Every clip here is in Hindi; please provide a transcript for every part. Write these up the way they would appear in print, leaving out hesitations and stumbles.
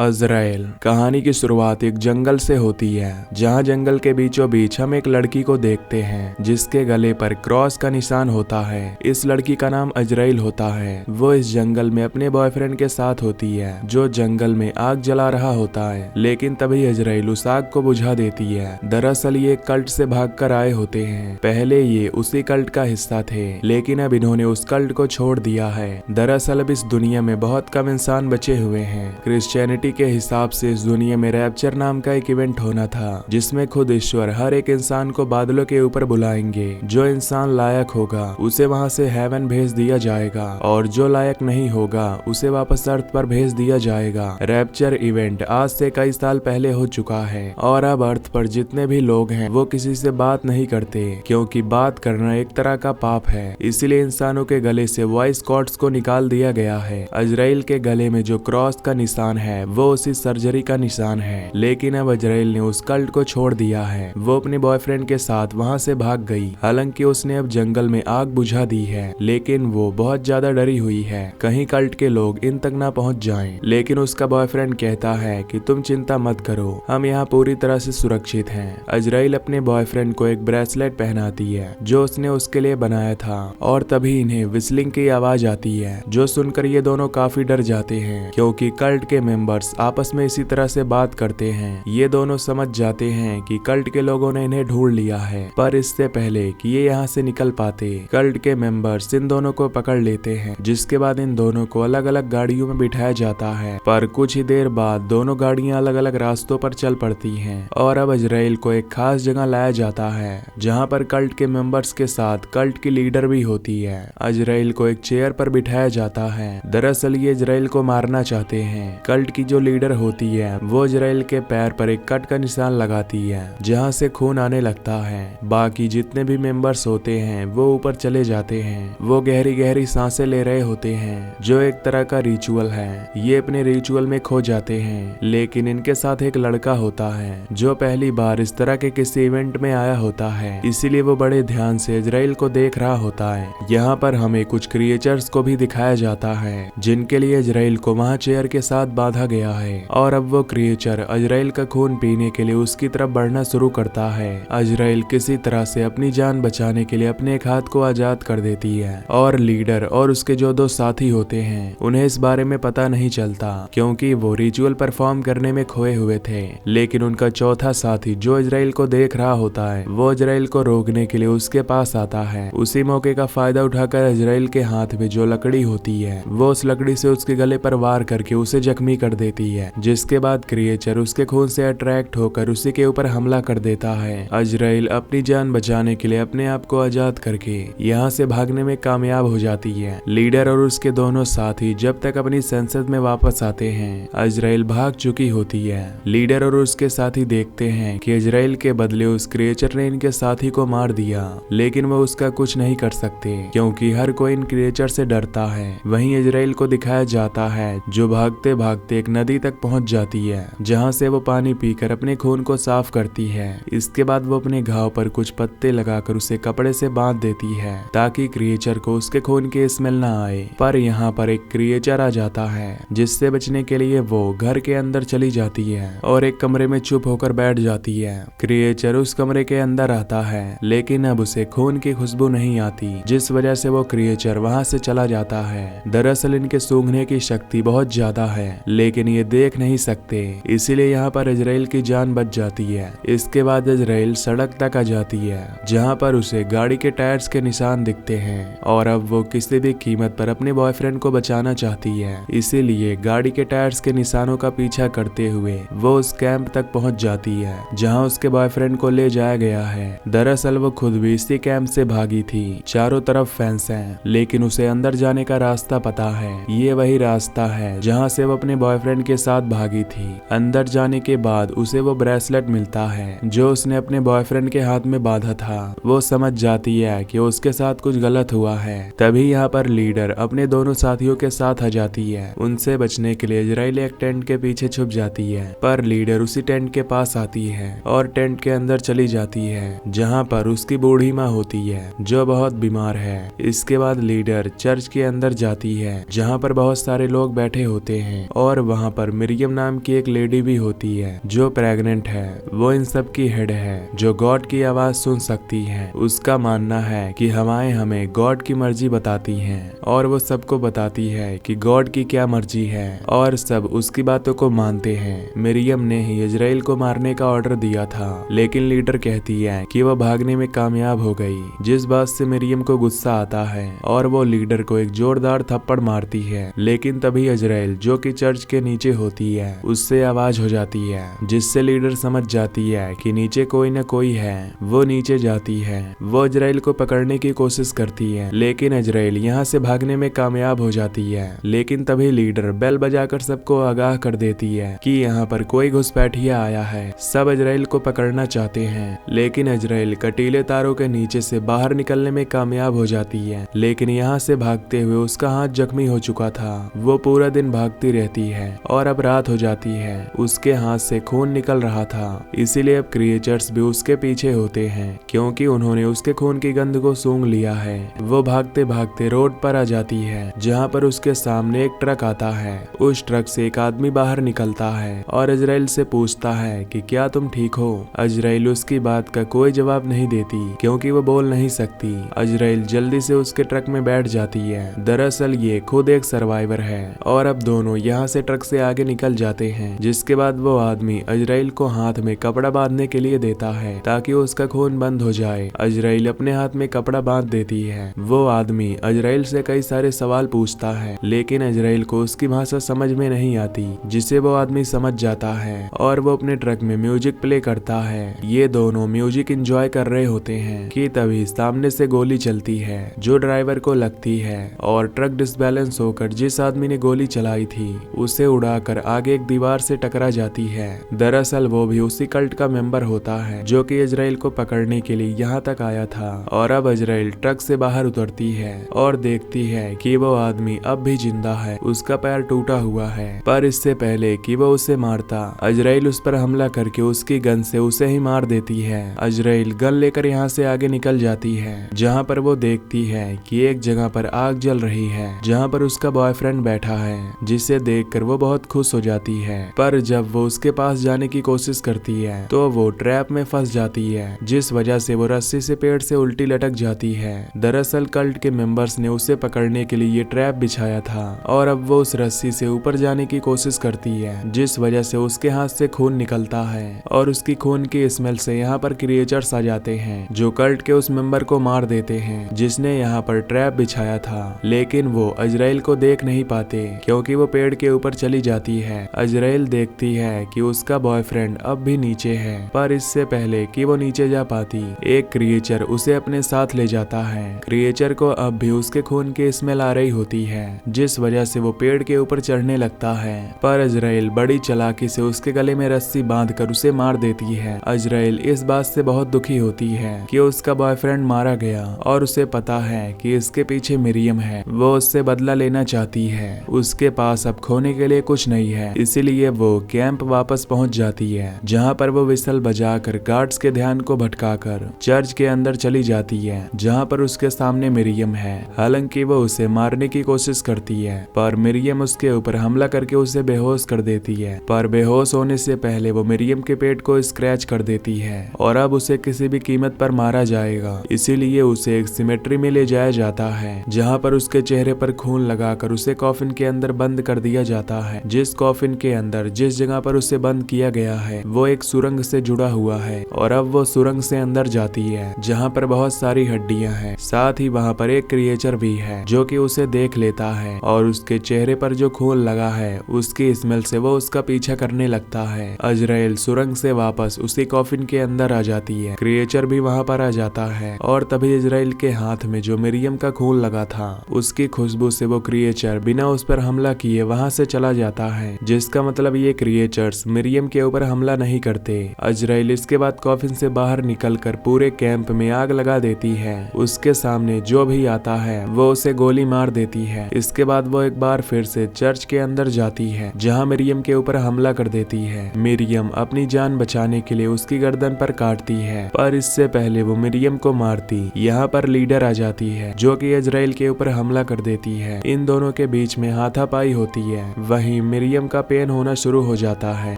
अज़राइल। कहानी की शुरुआत एक जंगल से होती है, जहां जंगल के बीचों बीच हम एक लड़की को देखते हैं जिसके गले पर क्रॉस का निशान होता है। इस लड़की का नाम अज़राइल होता है। वो इस जंगल में अपने बॉयफ्रेंड के साथ होती है, जो जंगल में आग जला रहा होता है। लेकिन तभी अज़राइल उस आग को बुझा देती है। दरअसल ये कल्ट से भागकर आए होते हैं। पहले ये उसी कल्ट का हिस्सा थे, लेकिन अब इन्होंने उस कल्ट को छोड़ दिया है। दरअसल अब इस दुनिया में बहुत कम इंसान बचे हुए हैं। क्रिश्चियनिटी के हिसाब से इस दुनिया में रैप्चर नाम का एक इवेंट होना था, जिसमें खुद ईश्वर हर एक इंसान को बादलों के ऊपर बुलाएंगे। जो इंसान लायक होगा उसे वहां से हेवन भेज दिया जाएगा, और जो लायक नहीं होगा उसे वापस अर्थ पर भेज दिया जाएगा। रैप्चर इवेंट आज से कई साल पहले हो चुका है, और अब अर्थ पर जितने भी लोग हैं वो किसी से बात नहीं करते, क्योंकि बात करना एक तरह का पाप है। इसलिए इंसानों के गले से वॉइस कॉर्ड्स को निकाल दिया गया है। अज़राइल के गले में जो क्रॉस का निशान है वो उसी सर्जरी का निशान है। लेकिन अब अज़राइल ने उस कल्ट को छोड़ दिया है। वो अपने बॉयफ्रेंड के साथ वहां से भाग गई। हालांकि उसने अब जंगल में आग बुझा दी है, लेकिन वो बहुत ज्यादा डरी हुई है कहीं कल्ट के लोग इन तक ना पहुंच जाएं। लेकिन उसका बॉयफ्रेंड कहता है कि तुम चिंता मत करो, हम यहाँ पूरी तरह से सुरक्षित हैं। अज़राइल अपने बॉयफ्रेंड को एक ब्रेसलेट पहनाती है जो उसने उसके लिए बनाया था, और तभी इन्हें विस्लिंग की आवाज आती है, जो सुनकर ये दोनों काफी डर जाते हैं, क्योंकि कल्ट के मेंबर्स आपस में इसी तरह से बात करते हैं। ये दोनों समझ जाते हैं कि कल्ट के लोगों ने इन्हें ढूंढ लिया है, पर इससे पहले कि ये यहाँ से निकल पाते, कल्ट के मेंबर्स इन दोनों को पकड़ लेते हैं, जिसके बाद इन दोनों को अलग अलग गाड़ियों में बिठाया जाता है। पर कुछ ही देर बाद दोनों गाड़ियां अलग अलग रास्तों पर चल पड़ती हैं, और अब अज़राइल को एक खास जगह लाया जाता है, जहाँ पर कल्ट के मेंबर्स के साथ कल्ट की लीडर भी होती है। अज़राइल को एक चेयर पर बिठाया जाता है। दरअसल ये अज़राइल को मारना चाहते हैं। कल्ट की जो लीडर होती है वो अज़राइल के पैर पर एक कट का निशान लगाती है, जहां से खून आने लगता है। बाकी जितने भी मेंबर्स होते हैं वो ऊपर चले जाते हैं। वो गहरी गहरी सांसें ले रहे होते हैं, जो एक तरह का रिचुअल है। ये अपने रिचुअल में खो जाते हैं। लेकिन इनके साथ एक लड़का होता है जो पहली बार इस तरह के किसी इवेंट में आया होता है, इसीलिए वो बड़े ध्यान से अज़राइल को देख रहा होता है। यहाँ पर हमें कुछ क्रिएचर्स को भी दिखाया जाता है, जिनके लिए अज़राइल को वहाँ चेयर के साथ बांधा गया है, और अब वो क्रिएचर अज़राइल का खून पीने के लिए उसकी तरफ बढ़ना शुरू करता है। अज़राइल किसी तरह से अपनी जान बचाने के लिए अपने एक हाथ को आजाद कर देती है, और लीडर और उसके जो दो साथी होते हैं उन्हें इस बारे में पता नहीं चलता, क्योंकि वो रिचुअल परफॉर्म करने में खोए हुए थे। लेकिन उनका चौथा साथी जो अज़राइल को देख रहा होता है, वो अज़राइल को रोकने के लिए उसके पास आता है। उसी मौके का फायदा उठाकर अज़राइल के हाथ में जो लकड़ी होती है वो उस लकड़ी से उसके गले पर वार करके उसे जख्मी कर देती है, जिसके बाद क्रिएचर उसके खून से अट्रैक्ट होकर उसी के ऊपर हमला कर देता है। अज़राइल अपनी जान बचाने के लिए अपने आप को आजाद करके यहाँ से भागने में कामयाब हो जाती है। लीडर और उसके दोनों साथी जब तक अपनी संसद में वापस आते हैं, अज़राइल भाग चुकी होती है। लीडर और उसके साथी देखते हैं कि अज़राइल के बदले उस क्रिएचर ने इनके साथी को मार दिया, लेकिन वो उसका कुछ नहीं कर सकते, क्योंकि हर कोई इन क्रिएचर से डरता है। वहीं अज़राइल को दिखाया जाता है जो भागते भागते एक नदी तक पहुंच जाती है, जहां से वो पानी पीकर अपने खून को साफ करती है। इसके बाद वो अपने घाव पर कुछ पत्ते लगाकर उसे कपड़े से बांध देती है, ताकि क्रिएचर को उसके खून की स्मेल ना आए। पर यहाँ पर एक क्रिएचर आ जाता है, जिससे बचने के लिए वो घर के अंदर चली जाती है और एक कमरे में चुप होकर बैठ जाती है। क्रिएचर उस कमरे के अंदर आता है, लेकिन अब उसे खून की खुशबू नहीं आती, जिस वजह से वो क्रिएचर वहां से चला जाता है। दरअसल इनके सूंघने की शक्ति बहुत ज्यादा है, लेकिन ये देख नहीं सकते, इसीलिए यहाँ पर अज़राइल की जान बच जाती है। इसके बाद अज़राइल सड़क तक आ जाती है, जहाँ पर उसे गाड़ी के टायर्स के निशान दिखते हैं, और अब वो किसी भी कीमत पर अपने बॉयफ्रेंड को बचाना चाहती है। इसीलिए गाड़ी के टायर्स के निशानों का पीछा करते हुए वो उस कैंप तक पहुँच जाती है, जहाँ उसके बॉयफ्रेंड को ले जाया गया है। दरअसल वो खुद भी इसी कैंप से भागी थी। चारों तरफ फेंस है, लेकिन उसे अंदर जाने का रास्ता पता है। ये वही रास्ता है जहाँ से वो अपने बॉयफ्रेंड के साथ भागी थी। अंदर जाने के बाद उसे वो ब्रेसलेट मिलता है जो उसने अपने बॉयफ्रेंड के हाथ में बांधा था। वो समझ जाती है कि उसके साथ कुछ गलत हुआ है। तभी यहाँ पर लीडर अपने दोनों साथियों के साथ आ जाती है। उनसे बचने के लिए अज़राइल एक टेंट के पीछे छुप जाती है, पर लीडर उसी टेंट के पास आती है और टेंट के अंदर चली जाती है, जहाँ पर उसकी बूढ़ी माँ होती है जो बहुत बीमार है। इसके बाद लीडर चर्च के अंदर जाती है, जहाँ पर बहुत सारे लोग बैठे होते हैं, और वहाँ पर मिरियम नाम की एक लेडी भी होती है जो प्रेग्नेंट है। वो इन सब की हेड है जो गॉड की आवाज सुन सकती है। उसका मानना है कि हवाएं हमें गॉड की मर्जी बताती हैं और वो सबको बताती है कि गॉड की क्या मर्जी है और सब उसकी बातों को मानते हैं। मिरियम ने ही इजराइल को मारने का ऑर्डर दिया था, लेकिन लीडर कहती है कि वह भागने में कामयाब हो गई, जिस बात से मिरियम को गुस्सा आता है और वो लीडर को एक जोरदार थप्पड़ मारती है। लेकिन तभी इजराइल जो कि चर्च के नीचे होती है उससे आवाज हो जाती है, जिससे लीडर समझ जाती है कि नीचे कोई न कोई है। वो नीचे जाती है। वो इजराइल को पकड़ने की कोशिश करती है, लेकिन इजराइल यहाँ से भागने में कामयाब हो जाती है। लेकिन तभी लीडर बेल बजाकर सबको आगाह कर देती है कि यहाँ पर कोई घुसपैठिया आया है। सब इजराइल को पकड़ना चाहते हैं, लेकिन इजराइल कटीले तारों के नीचे से बाहर निकलने में कामयाब हो जाती है। लेकिन यहाँ से भागते हुए उसका हाथ जख्मी हो चुका था। वो पूरा दिन भागती रहती है और अब रात हो जाती है। उसके हाथ से खून निकल रहा था, इसीलिए अब क्रिएचर्स भी उसके पीछे होते हैं, क्योंकि उन्होंने उसके खून की गंध को सूंघ लिया है। वो भागते भागते रोड पर आ जाती है, जहाँ पर उसके सामने एक ट्रक आता है। उस ट्रक से एक आदमी बाहर निकलता है और इजराइल से पूछता है कि क्या तुम ठीक हो। इजराइल उसकी बात का कोई जवाब नहीं देती, क्योंकि वो बोल नहीं सकती। इजराइल जल्दी से उसके ट्रक में बैठ जाती है। दरअसल ये खुद एक सर्वाइवर है और अब दोनों यहाँ से ट्रक से आगे निकल जाते हैं। जिसके बाद वो आदमी इजराइल को हाथ में कपड़ा बांधने के लिए देता है ताकि उसका खून बंद हो जाए। इजराइल अपने हाथ में कपड़ा बांध देती है। वो आदमी इजराइल से कई सारे सवाल पूछता है, लेकिन इजराइल को उसकी भाषा समझ में नहीं आती, जिसे वो आदमी समझ जाता है और वो अपने ट्रक में म्यूजिक प्ले करता है। ये दोनों म्यूजिक एंजॉय कर रहे होते हैं कि तभी सामने से गोली चलती है जो ड्राइवर को लगती है और ट्रक डिसबैलेंस होकर जिस आदमी ने गोली चलाई थी उसे उड़ाकर आगे एक दीवार से टकरा जाती है। दरअसल वो भी उसी कल्ट का मेंबर होता है जो कि इजराइल को पकड़ने के लिए यहाँ तक आया था। और अब इजराइल ट्रक से बाहर उतरती है और देखती है कि वो आदमी अब भी जिंदा है। उसका पैर टूटा हुआ है, पर इससे पहले कि वो उसे मारता, इजराइल उस पर हमला करके उसकी गन से उसे ही मार देती है। इजराइल गन लेकर यहाँ से आगे निकल जाती है, जहाँ पर वो देखती है कि एक जगह पर आग जल रही है, जहाँ पर उसका बॉयफ्रेंड बैठा है, जिसे देखकर वो बहुत खुश हो जाती है। पर जब वो उसके पास जाने की कोशिश करती है तो वो ट्रैप में फंस जाती है, जिस वजह से वो रस्सी से पेड़ से उल्टी लटक जाती है। दरअसल कल्ट के मेंबर्स ने उसे पकड़ने के लिए ये ट्रैप बिछाया था और अब वो उस रस्सी से ऊपर जाने की कोशिश करती है, जिस वजह से उसके हाथ से खून निकलता है और उसकी खून की स्मेल से यहाँ पर क्रिएचर्स आ जाते हैं जो कल्ट के उस मेंबर को मार देते हैं जिसने यहाँ पर ट्रैप बिछाया था। लेकिन वो इजराइल को देख नहीं पाते क्योंकि वो पेड़ के ऊपर चली जाती है। इजराइल देखती है कि उसका बॉयफ्रेंड अब भी नीचे है, पर इससे पहले कि वो नीचे जा पाती एक क्रिएचर उसे अपने साथ ले जाता है। क्रिएचर को अब भी उसके खून की स्मेल आ रही होती है, जिस वजह से वो पेड़ के ऊपर चढ़ने लगता है। पर इजराइल बड़ी चालाकी से उसके गले में रस्सी बांधकर उसे मार देती है। इजराइल इस बात से बहुत दुखी होती है कि उसका बॉयफ्रेंड मारा गया और उसे पता है कि इसके पीछे मिरियम है। वो उससे बदला लेना चाहती है। उसके पास अब खोने के लिए कुछ नहीं है, इसीलिए वो कैंप वापस पहुंच जाती है, जहां पर वो विसल बजाकर गार्ड्स के ध्यान को भटकाकर चर्च के अंदर चली जाती है, जहां पर उसके सामने मिरियम है। हालांकि वो उसे मारने की कोशिश करती है, पर मिरियम उसके ऊपर हमला करके उसे बेहोश कर देती है। पर बेहोश होने से पहले वो मिरियम के पेट को स्क्रैच कर देती है और अब उसे किसी भी कीमत पर मारा जाएगा, इसीलिए उसे एक सिमेट्री में ले जाया जाता है, जहां पर उसके चेहरे पर खून लगाकर उसे कॉफिन के अंदर बंद कर दिया जाता है। जिस कॉफिन के अंदर जिस जगह पर उसे बंद किया गया है वो एक सुरंग से जुड़ा हुआ है और अब वो सुरंग से अंदर जाती है, जहां पर बहुत सारी हड्डियां हैं। साथ ही वहां पर एक क्रिएचर भी है जो कि उसे देख लेता है और उसके चेहरे पर जो खून लगा है उसकी स्मेल से वो उसका पीछा करने लगता है। इजराइल सुरंग से वापस उसी कॉफिन के अंदर आ जाती है। क्रिएचर भी वहां पर आ जाता है और तभी इजराइल के हाथ में जो मिरियम का खून लगा था उसकी खुशबू से वो क्रिएचर बिना उस पर हमला किए वहां से चला जाता है, जिसका मतलब ये क्रिएचर्स मिरियम के ऊपर हमला नहीं करते। इजराइल इसके बाद कॉफिन से बाहर निकलकर पूरे कैंप में आग लगा देती है। उसके सामने जो भी आता है वो उसे गोली मार देती है। इसके बाद वो एक बार फिर से चर्च के अंदर जाती है, जहां मिरियम के ऊपर हमला कर देती है। मिरियम अपनी जान बचाने के लिए उसकी गर्दन पर काटती है, पर इससे पहले वो मिरियम को मारती यहाँ पर लीडर आ जाती है जो कि इजराइल के ऊपर हमला कर देती है। इन दोनों के बीच में हाथापाई होती है। वहीं ही मरियम का पेन होना शुरू हो जाता है।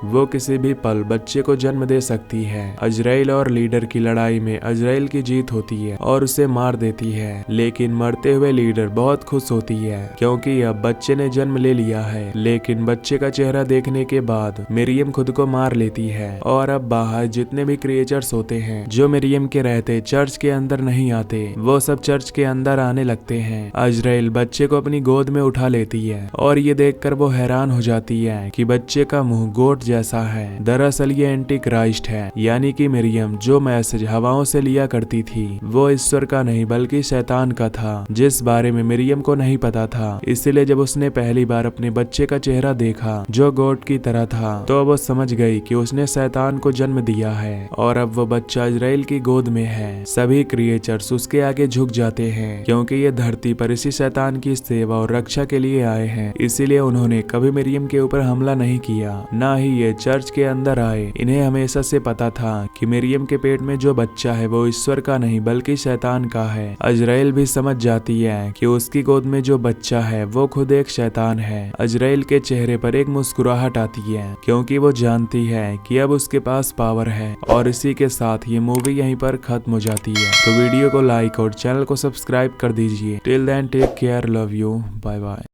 वो किसी भी पल बच्चे को जन्म दे सकती है। अजराइल और लीडर की लड़ाई में अजराइल की जीत होती है और उसे मार देती है, लेकिन मरते हुए लीडर बहुत खुश होती है क्योंकि अब बच्चे ने जन्म ले लिया है। लेकिन बच्चे का चेहरा देखने के बाद मरियम खुद को मार लेती है और अब बाहर जितने भी क्रिएचर्स होते हैं जो मरियम के रहते चर्च के अंदर नहीं आते, वो सब चर्च के अंदर आने लगते हैं। अजराइल बच्चे को अपनी गोद में उठा लेती है और ये देखकर वो हैरान हो जाती है कि बच्चे का मुंह गोट जैसा है। दरअसल ये एंटी क्राइस्ट है, यानी कि मरियम जो मैसेज हवाओं से लिया करती थी वो ईश्वर का नहीं बल्कि शैतान का था, जिस बारे में मरियम को नहीं पता था। इसलिए जब उसने पहली बार अपने बच्चे का चेहरा देखा जो गोट की तरह था तो वो समझ गई कि उसने शैतान को जन्म दिया है और अब वो बच्चा इजराइल की गोद में है। सभी क्रिएचर्स उसके आगे झुक जाते हैं क्योंकि ये धरती पर इसी शैतान की सेवा और रक्षा के लिए आए हैं। इसीलिए उन्होंने कभी मरियम के ऊपर हमला नहीं किया, ना ही ये चर्च के अंदर आए। इन्हें हमेशा से पता था कि मरियम के पेट में जो बच्चा है वो ईश्वर का नहीं बल्कि शैतान का है। अजराइल भी समझ जाती है कि उसकी गोद में जो बच्चा है वो खुद एक शैतान है। अजराइल के चेहरे पर एक मुस्कुराहट आती है क्योंकि वो जानती है कि अब उसके पास पावर है। और इसी के साथ ये मूवी यहीं पर खत्म हो जाती है। तो वीडियो को लाइक और चैनल को सब्सक्राइब कर दीजिए। Till then take care, love you, bye bye.